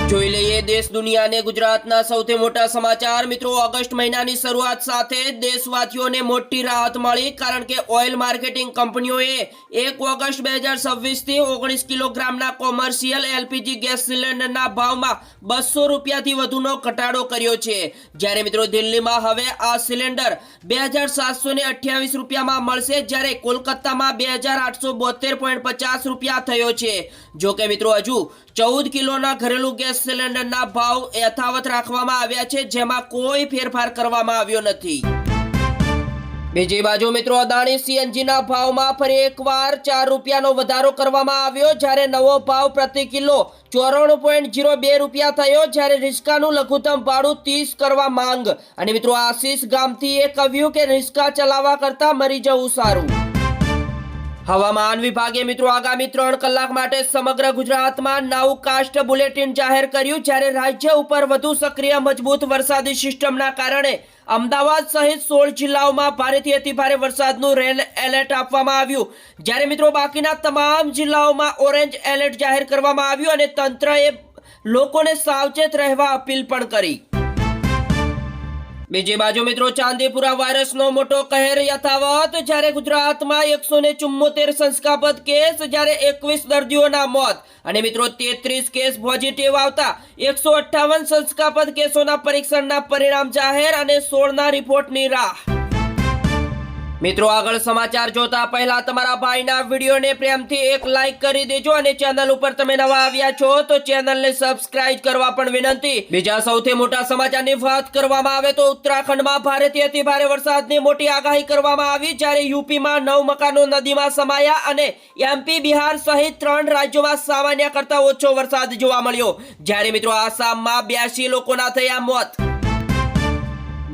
જોઈ લઈએ દેશ દુનિયા ને ગુજરાતના સૌથી મોટા સમાચાર। મિત્રો, ઓગસ્ટ મહિનાની શરૂઆત સાથે દેશવાસીઓને મોટી રાહત મળી, કારણ કે ઓઇલ માર્કેટિંગ કંપનીઓએ 1 ઓગસ્ટ 2026 થી 19 કિલોગ્રામના કોમર્શિયલ એલપીજી ગેસ સિલિન્ડરના ભાવમાં 200 રૂપિયાથી વધુનો ઘટાડો કર્યો છે। જ્યારે મિત્રો દિલ્હીમાં હવે આ સિલિન્ડર 2728 રૂપિયામાં મળશે, જ્યારે કોલકાતામાં 2872.50 રૂપિયા થયો છે। જો કે મિત્રો હજુ 14 કિલોના ઘરેલું ગેસ સિલિન્ડરના ભાવ યથાવત રાખવામાં આવ્યા છે, જેમાં કોઈ ફેરફાર કરવામાં આવ્યો નથી। બીજી બાજુ મિત્રો અદાણી સીએનજીના ભાવમાં ફરી એકવાર 4 રૂપિયાનો વધારો કરવામાં આવ્યો, જ્યારે નવો ભાવ પ્રતિ કિલો 94.02 રૂપિયા થયો, જ્યારે રિસ્કાનું લઘુત્તમ ભાડું 30 કરવા માંગ। અને મિત્રો આશીષ ગામથીએ કહ્યું કે રિસ્કા ચલાવવા કરતા મરી જવું સારું। હવામાન વિભાગે મિત્રો આગામી 3 કલાક માટે સમગ્ર ગુજરાતમાં નાઉકાસ્ટ બુલેટિન જાહેર કર્યું, જ્યારે રાજ્ય ઉપર વધુ સક્રિય મજબૂત વરસાદી સિસ્ટમના કારણે અમદાવાદ સહિત 16 જિલ્લાઓમાં ભારેથી અતિભારે વરસાદનું રેડ એલર્ટ આપવામાં આવ્યું, જ્યારે મિત્રો બાકીના તમામ જિલ્લાઓમાં ઓરેન્જ એલર્ટ જાહેર કરવામાં આવ્યું અને તંત્રએ લોકોને સાવચેત રહેવા અપીલ પણ કરી। બીજી બાજુ મિત્રો ચાંદીપુરા વાયરસનો મોટો કહેર યથાવત, જ્યારે ગુજરાતમાં 174 શંકાસ્પદ કેસ, જ્યારે 21 દર્દીઓના મોત અને મિત્રો 33 કેસ પોઝિટિવ આવતા 158 શંકાસ્પદ કેસોના પરીક્ષણના પરિણામ જાહેર અને 16ના રિપોર્ટની રાહ। મિત્રો આગળ સમાચાર જોતા પહેલા તમારા ભાઈના વિડીયોને પ્રેમથી એક લાઈક કરી દેજો અને ચેનલ ઉપર તમે નવા આવ્યા છો તો ચેનલને સબસ્ક્રાઇબ કરવા પણ વિનંતી। બીજા સૌથી મોટા સમાચારની વાત કરવામાં આવે તો ઉત્તરાખંડમાં ભારેથી અતિભારે વરસાદની મોટી આગાહી કરવામાં આવી, જ્યારે યુપીમાં 9 મકાનો નદીમાં સમાયા અને એમપી, બિહાર સહિત 3 રાજ્યોમાં સામાન્ય કરતા ઓછો વરસાદ જોવા મળ્યો, જ્યારે મિત્રો આસામમાં 82 લોકોના થયા મોત।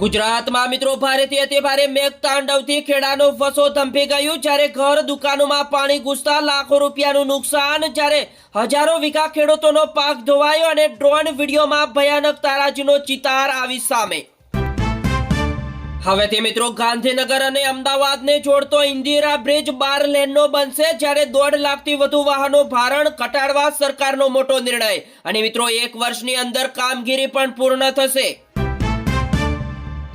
ગુજરાતમાં મિત્રો ભારેથી અતિભારે મેઘતાંડવથી ખેડાનો ફસો ધંભી ગયું, જ્યારે ઘર દુકાનોમાં પાણી ઘૂસતા લાખો રૂપિયાનું નુકસાન, જ્યારે હજારો વીઘા ખેડૂતોનો પાક ધોવાયો અને ડ્રોન વિડીયોમાં ભયાનક તારાજીનો ચિતાર આવી સામે। હવેથી મિત્રો ગાંધીનગર અને અમદાવાદને જોડતો ઇન્દિરા બ્રિજ 12 લેનનો બનશે, જ્યારે 1.5 લાખથી વધુ વાહનો ભારણ ઘટાડવા સરકારનો મોટો નિર્ણય અને મિત્રો 1 વર્ષની અંદર કામગીરી પણ પૂર્ણ થશે।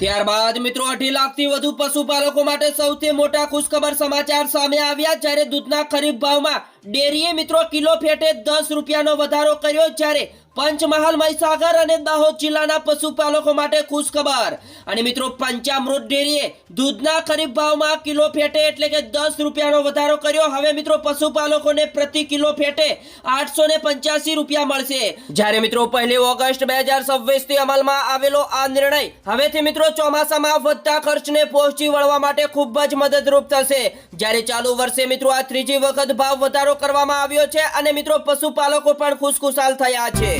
ત્યારબાદ મિત્રો 2.5 લાખથી વધુ પશુપાલકો માટે સૌથી મોટા ખુશખબર સમાચાર સામે આવ્યા, જ્યારે દૂધના ખરીફ ભાવમાં ડેરીએ મિત્રો કિલો ફેટે 10 રૂપિયાનો વધારો કર્યો, જ્યારે પંચમહાલ, મહીસાગર અને દાહોદ જિલ્લાના પશુપાલકો માટે ખુશખબર અને મિત્રો પંચામૃત ડેરીએ દૂધના ખરીફ ભાવમાં કિલો ફેટે એટલે કે 10 રૂપિયાનો વધારો કર્યો। હવે મિત્રો પશુપાલકોને પ્રતિ કિલો ફેટે 885 રૂપિયા મળશે, જ્યારે મિત્રો 1 ઓગસ્ટ 2026 થી અમલમાં આવેલો આ નિર્ણય હવેથી મિત્રો ચોમાસામાં વધતા ખર્ચને પહોંચી વળવા માટે ખૂબ જ મદદરૂપ થશે, જ્યારે ચાલુ વર્ષે મિત્રો આ ત્રીજી વખત ભાવ વધારો કરવામાં આવ્યો છે અને મિત્રો પશુપાલકો પણ ખુશખુશાલ થયા છે।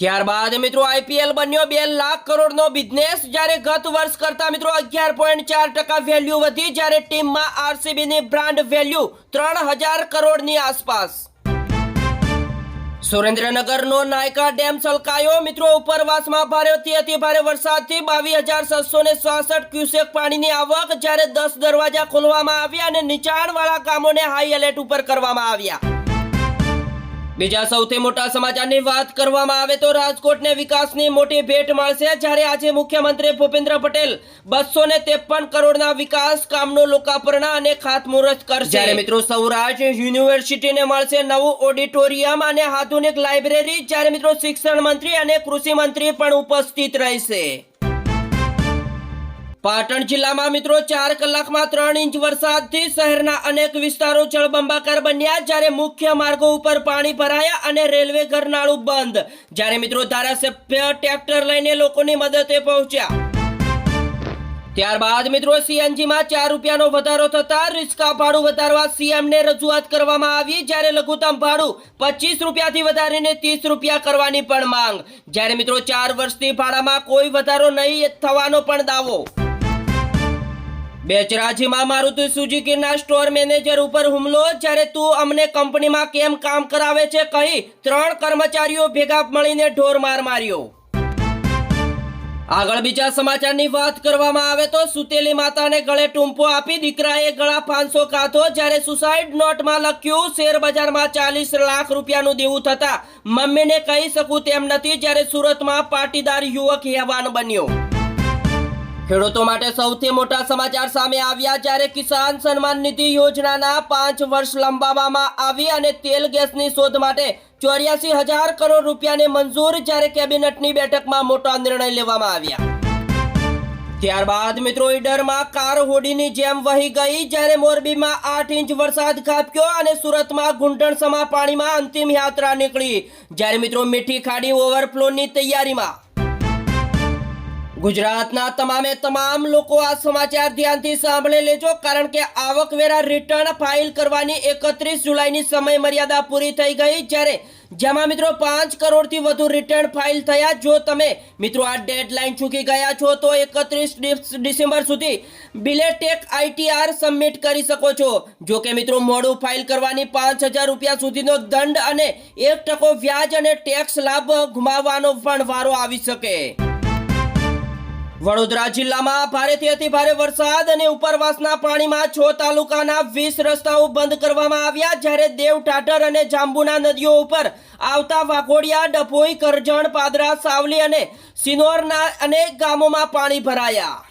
ત્યારબાદ મિત્રો આઈપીએલ બન્યો 2 લાખ કરોડનો બિઝનેસ, જ્યારે ગત વર્ષ કરતા મિત્રો 11.4% વેલ્યુ વધી, જ્યારે ટીમમાં આરસીબીની બ્રાન્ડ વેલ્યુ 3000 કરોડની આસપાસ। સુરેન્દ્રનગરનો નાયકા ડેમ છલકાયો, મિત્રો ઉપરવાસમાં ભારેથી અતિભારે વરસાદથી 22,666 ક્યુસેક પાણીની આવક, જ્યારે 10 દરવાજા ખોલવામાં આવ્યા અને નીચાણવાળા ગામોને હાઈ એલર્ટ ઉપર કરવામાં આવ્યા। બીજા સૌથી મોટા સમાચારની વાત કરવામાં આવે તો રાજકોટને વિકાસની મોટી ભેટ મળશે, જ્યારે આજે મુખ્યમંત્રી ભૂપેન્દ્ર પટેલ 253 કરોડના વિકાસ કામનું લોકાર્પણ અને ખાતમુહૂર્ત કરશે, જ્યારે મિત્રો સૌરાષ્ટ્ર યુનિવર્સિટીને મળશે નવું ઓડિટોરિયમ અને આધુનિક લાઇબ્રેરી, જ્યારે મિત્રો શિક્ષણ મંત્રી અને કૃષિ મંત્રી પણ ઉપસ્થિત રહેશે। પાટણ જિલ્લામાં મિત્રો 4 કલાકમાં 3 ઇંચ વરસાદથી શહેરના અનેક વિસ્તારો જળબંબાકાર બન્યા, જ્યારે મુખ્ય માર્ગો ઉપર પાણી ભરાયા અને રેલવે ગરનાળું બંધ, જ્યારે મિત્રો ધારાસભ્ય ટ્રેક્ટર લઈને લોકોની મદદે પહોંચ્યા। ત્યારબાદ મિત્રો સીએનજીમાં 4 રૂપિયાનો વધારો થતા રિક્ષા ભાડું વધારવા સીએમને રજૂઆત કરવામાં આવી, જ્યારે લઘુત્તમ ભાડું 25 રૂપિયાથી વધારીને 30 રૂપિયા કરવાની પણ માંગ, જ્યારે મિત્રો 4 વર્ષથી ભાડામાં કોઈ વધારો નહીં થવાનો પણ દાવો। બેચરાજીમાં મારુતિ સુઝુકીના સ્ટોર મેનેજર ઉપર હુમલો, જ્યારે તું અમને કંપનીમાં કેમ કામ કરાવે છે કહી 3 કર્મચારીઓ ભેગા મળીને ઢોર માર માર્યો। આગળ બીજા સમાચારની વાત કરવામાં આવે તો સુતેલી માતાને ગળે ટૂંપો આપી દીકરાએ ગળા 500 કાઢો. જ્યારે સુસાઇડ નોટમાં લખ્યું શેર બજારમાં 40 લાખ રૂપિયાનું દેવું થતા મમ્મીને કહી શકું તેમ નથી. જ્યારે સુરતમાં પાટીદાર યુવક હેવાન બન્યો. ખેડૂતો માટે સૌથી મોટા સમાચાર સામે આવ્યા. જ્યારે કિસાન સન્માન નિધિ યોજનાના 5 વર્ષ લંબાવવામાં આવી અને તેલ ગેસની શોધ માટે 84,000 કરોડ રૂપિયાને મંજૂર. જ્યારે કેબિનેટની બેઠકમાં મોટા નિર્ણય લેવામાં આવ્યા. ત્યારબાદ મિત્રો ઈડરમાં કાર હોડીની જેમ વહી ગઈ. જ્યારે મોરબીમાં 8 ઇંચ વરસાદ ખાબક્યો અને સુરતમાં ઘૂંટણસમા પાણીમાં અંતિમ યાત્રા નીકળી. જ્યારે મિત્રો મીઠી ખાડી ઓવરફ્લોની તૈયારીમાં. ગુજરાતના તમામ લોકો આ સમાચાર ધ્યાનથી સાંભળી લેજો, કારણ કે આવકવેરા રિટર્ન ફાઇલ કરવાની 31 જુલાઈની સમય મર્યાદા પૂરી થઈ ગઈ. જ્યારે જેમાં મિત્રો 5 કરોડથી વધુ રિટર્ન ફાઇલ થયા. જો તમે મિત્રો આ ડેડલાઇન ચૂકી ગયા છો તો 31 ડિસેમ્બર સુધી બિલેટેક ITR સબમિટ કરી શકો છો. જો કે મિત્રો મોડું ફાઇલ કરવાની 5,000 રૂપિયા સુધીનો દંડ અને 1% વ્યાજ અને ટેક્સ લાભ ગુમાવવાનો પણ વારો આવી શકે. વડોદરા જિલ્લામાં ભારેથી અતિભારે વરસાદ અને ઉપરવાસના પાણીમાં 6 તાલુકાના 20 રસ્તાઓ બંધ કરવામાં આવ્યા. જ્યારે દેવ, ટાટર અને જાંબુના નદીઓ ઉપર આવતા વાઘોડિયા, ડભોઈ, કરજણ, પાદરા, સાવલી અને સિનોરના અનેક ગામોમાં પાણી ભરાયા.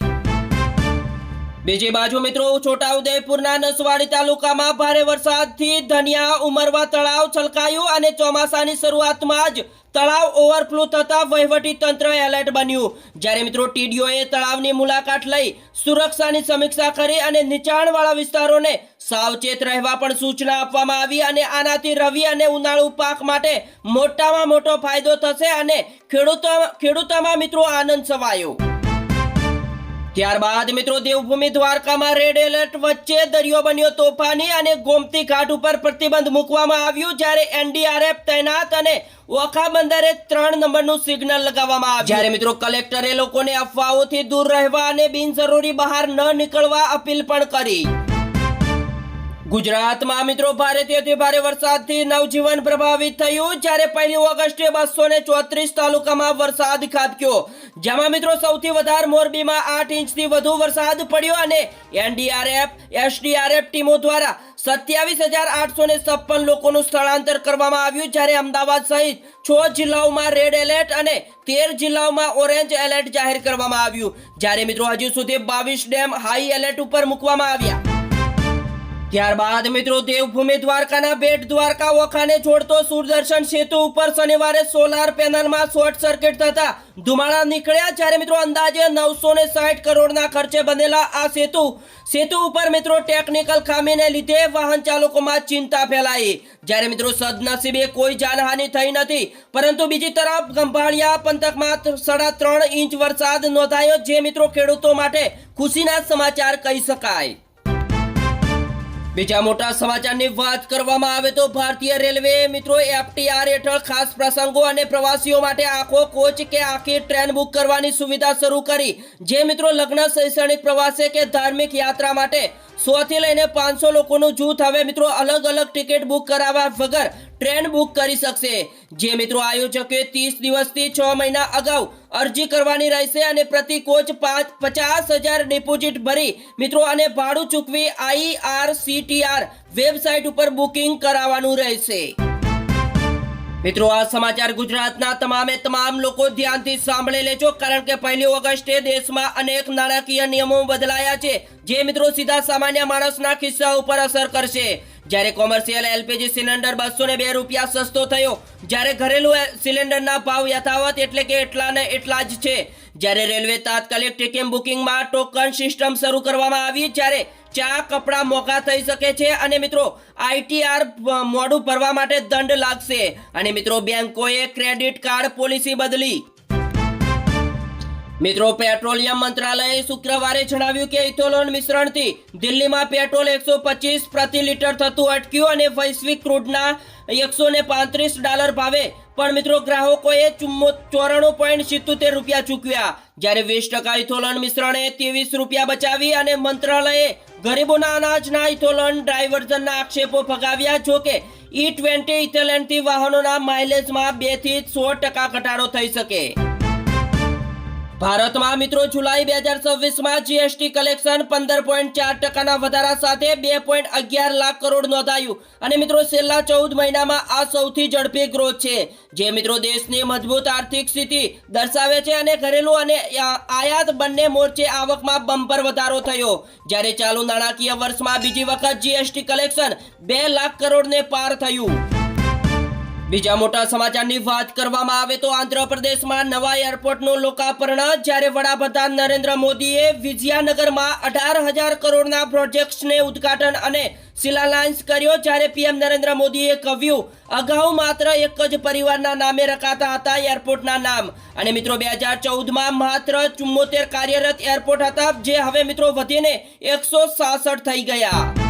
બીજી બાજુ મિત્રો છોટાઉદેપુરના નસવાડી તાલુકામાં ભારે વરસાદથી ધનિયા ઉમરવા તળાવ છલકાયું અને ચોમાસાની શરૂઆતમાં જ તળાવ ઓવરફ્લો થતા વહીવટી તંત્ર એલર્ટ બન્યું. જ્યારે મિત્રો ટીડીઓએ તળાવની મુલાકાત લઈ સુરક્ષાની સમીક્ષા કરી અને નીચાણવાળા વિસ્તારોને સાવચેત રહેવા પણ સૂચના આપવામાં આવી. અને આનાથી રવિ અને ઉનાળુ પાક માટે મોટામાં મોટો ફાયદો થશે અને ખેડૂતોમાં મિત્રો આનંદ છવાયો. ત્યારબાદ મિત્રો દેવભૂમિ દ્વારકામાં રેડ એલર્ટ વચ્ચે દરિયો બન્યો તોફાની અને ગોમતી ઘાટ ઉપર પ્રતિબંધ મૂકવામાં આવ્યું. જ્યારે NDRF તૈનાત અને ઓખા બંદરે 3 નંબરનું સિગ્નલ લગાવવામાં આવ્યું. જ્યારે મિત્રો કલેક્ટરે લોકોને અફવાઓથી દૂર રહેવા અને બિનજરૂરી બહાર ન નીકળવા અપીલ પણ કરી. ગુજરાતમાં મિત્રો ભારેથી અતિભારે વરસાદથી નવજીવન પ્રભાવિત થયું. જ્યારે 1 ઓગસ્ટે 234 તાલુકામાં વરસાદ ખાબક્યો. જેમાં મિત્રો સૌથી વધારે મોરબીમાં 8 ઇંચથી વધુ વરસાદ પડ્યો અને NDRF, SDRF ટીમો દ્વારા 27,856 લોકોનું સ્થળાંતર કરવામાં આવ્યું. જ્યારે અમદાવાદ સહિત 6 જિલ્લાઓમાં રેડ એલર્ટ અને 13 જિલ્લાઓમાં ઓરેન્જ એલર્ટ જાહેર કરવામાં આવ્યું. જ્યારે મિત્રો હજુ સુધી 22 ડેમ હાઈ એલર્ટ ઉપર મૂકવામાં આવ્યા. ત્યારબાદ મિત્રો દેવભૂમિ દ્વારકાના બેટ દ્વારકા ઓખાને જોડતો સુદર્શન સેતુ ઉપર શનિવારે સોલાર પેનલમાં શોર્ટ સર્કિટ થતા ધુમાડા નીકળ્યા. જ્યારે મિત્રો અંદાજે 960 કરોડના ખર્ચે બનેલા આ સેતુ ઉપર મિત્રો ટેકનિકલ ખામીને લીધે વાહન ચાલકોમાં ચિંતા ફેલાઈ. જ્યારે મિત્રો સદનસીબે કોઈ જાનહાનિ થઈ નથી, પરંતુ બીજી તરફ ખંભાળિયા પંથકમાં 3.5 ઇંચ વરસાદ નોંધાયો, જે મિત્રો ખેડૂતો માટે ખુશીના સમાચાર કહી શકાય. બીજા મોટા સમાચારની વાત કરવામાં આવે તો ભારતીય રેલવે મિત્રો FTR હેઠળ ખાસ પ્રસંગો અને પ્રવાસીઓ માટે આખો કોચ કે આખી ટ્રેન બુક કરવાની સુવિધા શરૂ કરી. જે મિત્રો લગ્ન, શૈક્ષણિક, પ્રવાસે કે ધાર્મિક યાત્રા માટે 100 થી લઈને 500 લોકોનું જૂથ હવે મિત્રો અલગ અલગ ટિકિટ બુક કરાવવા વગર ટ્રેન બુક કરી શકશે. જે મિત્રો આયોજકે 30 દિવસથી 6 મહિના અગાઉ અરજી કરવાની રહેશે અને પ્રતિ કોચ 50,000 ડિપોઝિટ ભરી મિત્રો અને ભાડું ચૂકવી IRCTR વેબસાઇટ ઉપર બુકિંગ કરાવવાનું રહેશે. મિત્રો આ સમાચાર ગુજરાતના તમામ લોકો ધ્યાનથી સાંભળી લેજો, કારણ કે 1 ઓગસ્ટે દેશમાં અનેક નાણાકીય નિયમો બદલાયા છે, જે મિત્રો સીધા સામાન્ય માણસના ખિસ્સા ઉપર અસર કરશે. જ્યારે કોમર્શિયલ LPG સિલિન્ડર 202 રૂપિયા સસ્તો થયો. જ્યારે ઘરેલું સિલિન્ડરના ભાવ યથાવત એટલે કે એટલા જ છે. જ્યારે રેલવે તાત્કાલિક ટિકિટ બુકિંગમાં ટોકન સિસ્ટમ શરૂ કરવામાં આવી. જ્યારે ચા, કપડાં મોંઘા થઈ શકે છે અને મિત્રો ITR મોડું ભરવા માટે દંડ લાગશે. અને મિત્રો બેંકોએ ક્રેડિટ કાર્ડ પોલિસી બદલી. મિત્રો પેટ્રોલિયમ મંત્રાલયે શુક્રવારે જણાવ્યું કે ઇથોનોલ મિશ્રણથી દિલ્હીમાં પેટ્રોલ 125 પ્રતિ લીટર થતું અટક્યું અને વૈશ્વિક ક્રૂડના $135 ભાવે પણ મિત્રો ગ્રાહકોએ 94.77 રૂપિયા ચૂકવ્યા. જ્યારે 20% ઇથોનોલ મિશ્રણે 23 રૂપિયા બચાવી અને મંત્રાલયે ગરીબોના અનાજના ઇથોનોલ ડાયવર્ઝનના આક્ષેપો ફગાવ્યા. જો કે E20 ઇથેનોલથી વાહનોના માઇલેજમાં 2 થી 100% ઘટાડો થઈ શકે. ભારતમાં મિત્રો જુલાઈ 2026માં જીએસટી કલેક્શન 15.4% વધારા સાથે 2.11 લાખ કરોડ નોંધાયું અને મિત્રો છેલ્લા 14 મહિનામાં આ સૌથી ઝડપી ગ્રોથ છે, જે મિત્રો દેશની મજબૂત આર્થિક સ્થિતિ દર્શાવે છે અને ઘરેલું અને આયાત બંને મોરચે આવકમાં બમ્પર વધારો થયો, જ્યારે ચાલુ નાણાકીય વર્ષમાં બીજી વખત જીએસટી કલેક્શન 2 લાખ કરોડને પાર થયું। બીજા મોટા સમાચારની વાત કરવામાં આવે તો આંધ્રપ્રદેશમાં નવા એરપોર્ટનું લોકાર્પણ, જ્યારે વડાપ્રધાન નરેન્દ્ર મોદીએ વિજયાનગરમાં 18,000 કરોડના પ્રોજેક્ટ્સને ઉદ્ઘાટન અને શિલાન્યાસ કર્યો, જ્યારે પીએમ નરેન્દ્ર મોદીએ કહ્યું અગાઉ માત્ર એક જ પરિવારના નામે રખાતા હતા એરપોર્ટના નામ, અને મિત્રો 2014માં માત્ર 74 કાર્યરત એરપોર્ટ હતા, જે હવે મિત્રો વધીને 166 થઈ ગયા।